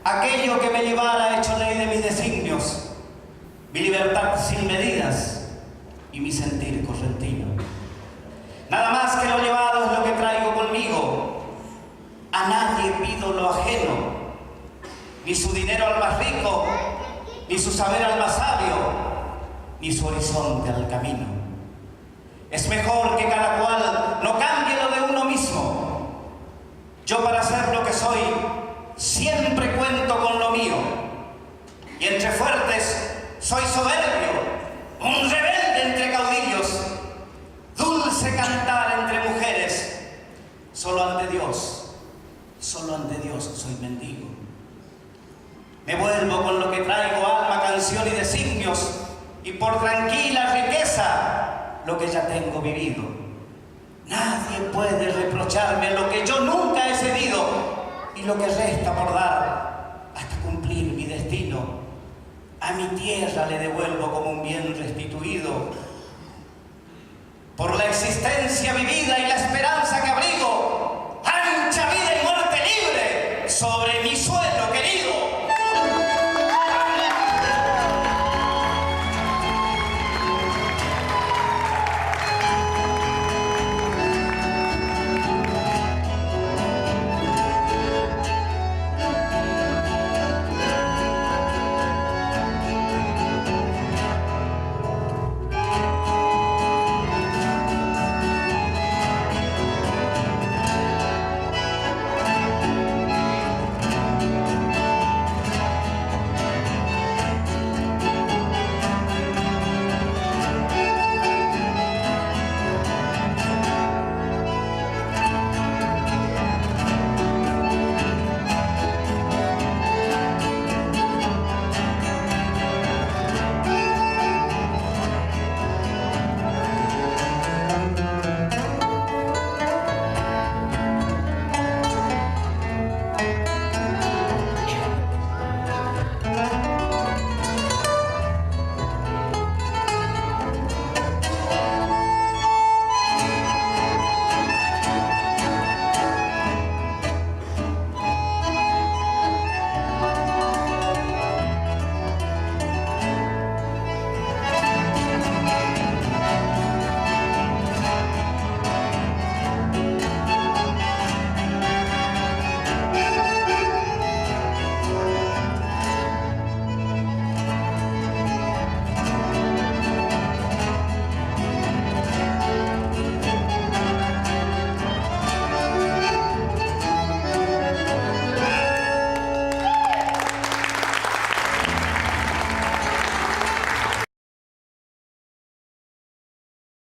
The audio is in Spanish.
aquello que me llevara hecho ley de mis designios, mi libertad sin medidas y mi sentir correntino. Nada más que lo llevado es lo que traigo conmigo. A nadie pido lo ajeno, ni su dinero al más rico, ni su saber al más sabio, ni su horizonte al camino. Es mejor que cada cual no cambie lo de uno mismo. Yo, para ser lo que soy, siempre cuento con lo mío. Y entre fuertes soy soberbio, un rebelde entre caudillos, dulce cantar entre mujeres. Solo ante Dios soy mendigo. Me vuelvo con lo que traigo, alma, canción y designios, y por tranquila riqueza lo que ya tengo vivido. Nadie puede reprocharme lo que yo nunca he cedido, y lo que resta por dar hasta cumplir mi destino. A mi tierra le devuelvo como un bien restituido. Por la existencia vivida y la esperanza